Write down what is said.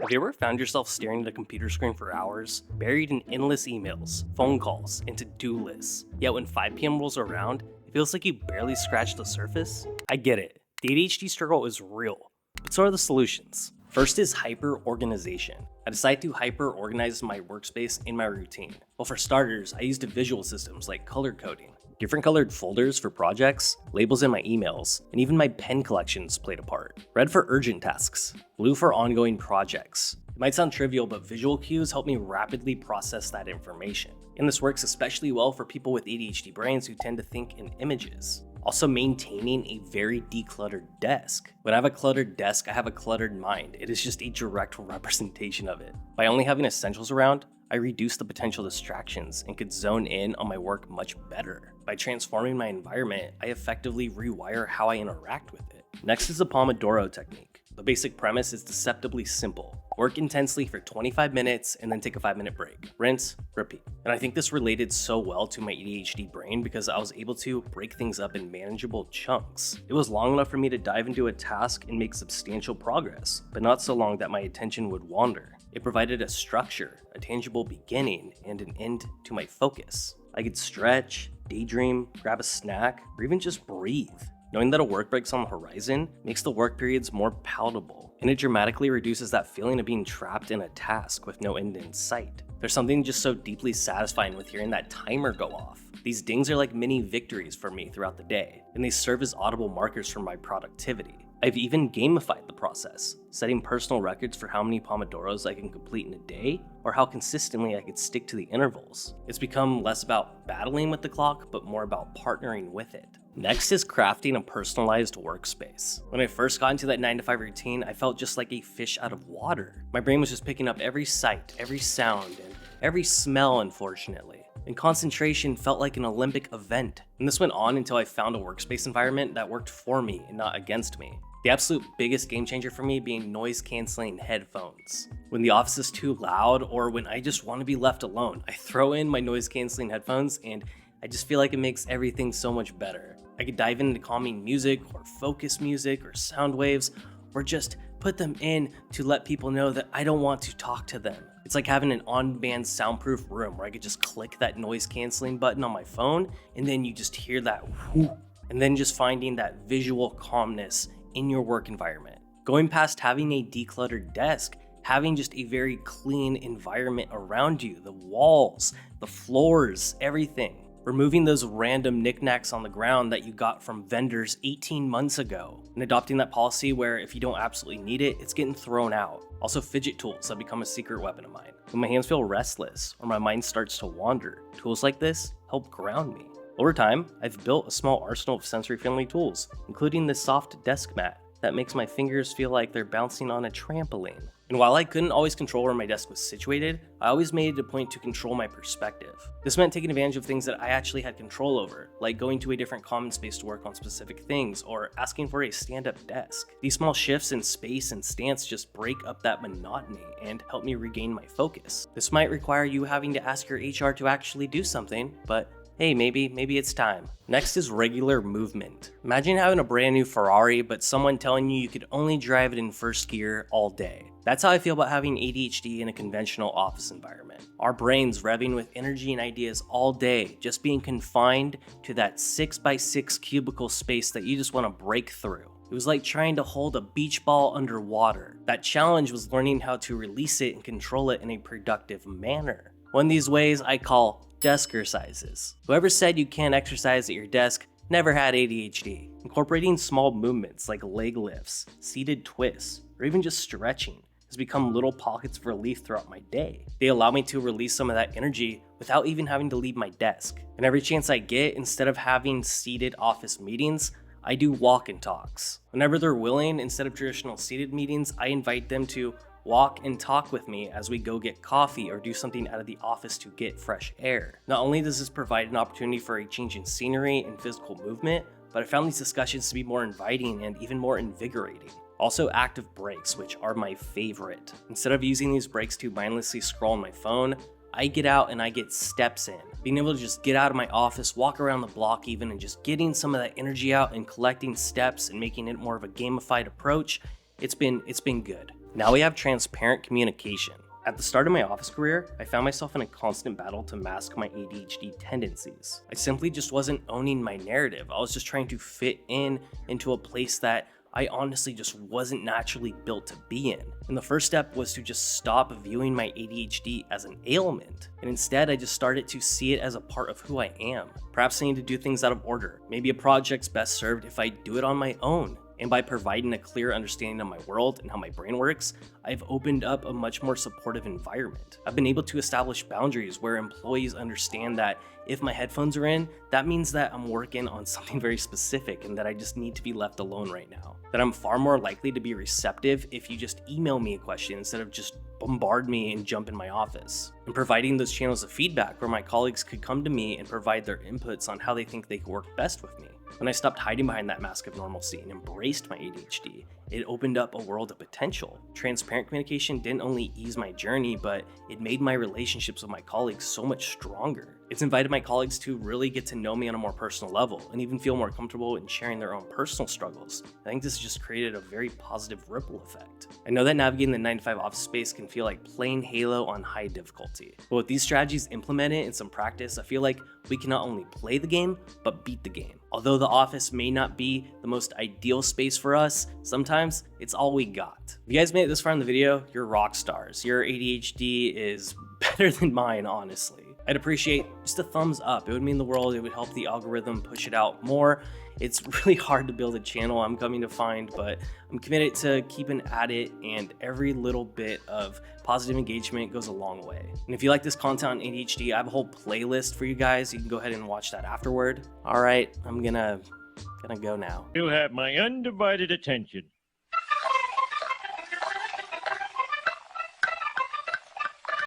Have you ever found yourself staring at a computer screen for hours, buried in endless emails, phone calls, and to-do lists? Yet when 5 p.m. rolls around, it feels like you barely scratched the surface? I get it. The ADHD struggle is real, but so are the solutions. First is hyper-organization. I decided to hyper-organize my workspace in my routine. Well, for starters, I used visual systems like color coding. Different colored folders for projects, labels in my emails, and even my pen collections played a part. Red for urgent tasks, blue for ongoing projects. It might sound trivial, but visual cues help me rapidly process that information. And this works especially well for people with ADHD brains who tend to think in images. Also, maintaining a very decluttered desk. When I have a cluttered desk, I have a cluttered mind. It is just a direct representation of it. By only having essentials around, I reduce the potential distractions and could zone in on my work much better. By transforming my environment, I effectively rewire how I interact with it. Next is the Pomodoro Technique. The basic premise is deceptively simple. Work intensely for 25 minutes and then take a 5-minute break. Rinse, repeat. And I think this related so well to my ADHD brain because I was able to break things up in manageable chunks. It was long enough for me to dive into a task and make substantial progress, but not so long that my attention would wander. It provided a structure, a tangible beginning, and an end to my focus. I could stretch, daydream, grab a snack, or even just breathe. Knowing that a work break's on the horizon makes the work periods more palatable, and it dramatically reduces that feeling of being trapped in a task with no end in sight. There's something just so deeply satisfying with hearing that timer go off. These dings are like mini victories for me throughout the day, and they serve as audible markers for my productivity. I've even gamified the process, setting personal records for how many Pomodoros I can complete in a day, or how consistently I could stick to the intervals. It's become less about battling with the clock, but more about partnering with it. Next is crafting a personalized workspace. When I first got into that 9-to-5 routine, I felt just like a fish out of water. My brain was just picking up every sight, every sound, and every smell, unfortunately. And concentration felt like an Olympic event. And this went on until I found a workspace environment that worked for me and not against me. The absolute biggest game changer for me being noise-canceling headphones. When the office is too loud or when I just want to be left alone, I throw in my noise-canceling headphones and I just feel like it makes everything so much better. I could dive into calming music or focus music or sound waves or just put them in to let people know that I don't want to talk to them. It's like having an on-band soundproof room where I could just click that noise-canceling button on my phone and then you just hear that whoo, and then just finding that visual calmness in your work environment. Going past having a decluttered desk, having just a very clean environment around you, the walls, the floors, everything. Removing those random knickknacks on the ground that you got from vendors 18 months ago, and adopting that policy where if you don't absolutely need it, it's getting thrown out. Also, fidget tools have become a secret weapon of mine. When my hands feel restless or my mind starts to wander, tools like this help ground me. Over time, I've built a small arsenal of sensory-friendly tools, including this soft desk mat that makes my fingers feel like they're bouncing on a trampoline. And while I couldn't always control where my desk was situated, I always made it a point to control my perspective. This meant taking advantage of things that I actually had control over, like going to a different common space to work on specific things, or asking for a stand-up desk. These small shifts in space and stance just break up that monotony and help me regain my focus. This might require you having to ask your HR to actually do something, but hey, maybe it's time. Next is regular movement. Imagine having a brand new Ferrari, but someone telling you could only drive it in first gear all day. That's how I feel about having ADHD in a conventional office environment. Our brains revving with energy and ideas all day, just being confined to that 6x6 cubicle space that you just want to break through. It was like trying to hold a beach ball underwater. That challenge was learning how to release it and control it in a productive manner. One of these ways I call desk-ercises. Whoever said you can't exercise at your desk never had ADHD. Incorporating small movements like leg lifts, seated twists, or even just stretching has become little pockets of relief throughout my day. They allow me to release some of that energy without even having to leave my desk. And every chance I get, instead of having seated office meetings, I do walk and talks. Whenever they're willing, instead of traditional seated meetings, I invite them to walk and talk with me as we go get coffee or do something out of the office to get fresh air. Not only does this provide an opportunity for a change in scenery and physical movement, but I found these discussions to be more inviting and even more invigorating. Also, active breaks, which are my favorite. Instead of using these breaks to mindlessly scroll on my phone, I get out and I get steps in. Being able to just get out of my office, walk around the block even, and just getting some of that energy out and collecting steps and making it more of a gamified approach, it's been good. Now we have transparent communication. At the start of my office career, I found myself in a constant battle to mask my ADHD tendencies. I simply just wasn't owning my narrative. I was just trying to fit into a place that I honestly just wasn't naturally built to be in. And the first step was to just stop viewing my ADHD as an ailment. And instead, I just started to see it as a part of who I am. Perhaps I need to do things out of order. Maybe a project's best served if I do it on my own. And by providing a clear understanding of my world and how my brain works, I've opened up a much more supportive environment. I've been able to establish boundaries where employees understand that if my headphones are in, that means that I'm working on something very specific and that I just need to be left alone right now. That I'm far more likely to be receptive if you just email me a question instead of just bombard me and jump in my office. And providing those channels of feedback where my colleagues could come to me and provide their inputs on how they think they could work best with me. When I stopped hiding behind that mask of normalcy and embraced my ADHD, it opened up a world of potential. Transparent communication didn't only ease my journey, but it made my relationships with my colleagues so much stronger. It's invited my colleagues to really get to know me on a more personal level and even feel more comfortable in sharing their own personal struggles. I think this has just created a very positive ripple effect. I know that navigating the 9-to-5 office space can feel like playing Halo on high difficulty, but with these strategies implemented in some practice, I feel like we can not only play the game, but beat the game. Although the office may not be the most ideal space for us, sometimes it's all we got. If you guys made it this far in the video, you're rock stars. Your ADHD is better than mine, honestly. I'd appreciate just a thumbs up. It would mean the world. It would help the algorithm push it out more. It's really hard to build a channel, I'm coming to find, but I'm committed to keeping at it, and every little bit of positive engagement goes a long way. And if you like this content on ADHD, I have a whole playlist for you guys. You can go ahead and watch that afterward. All right, I'm gonna go now. You have my undivided attention.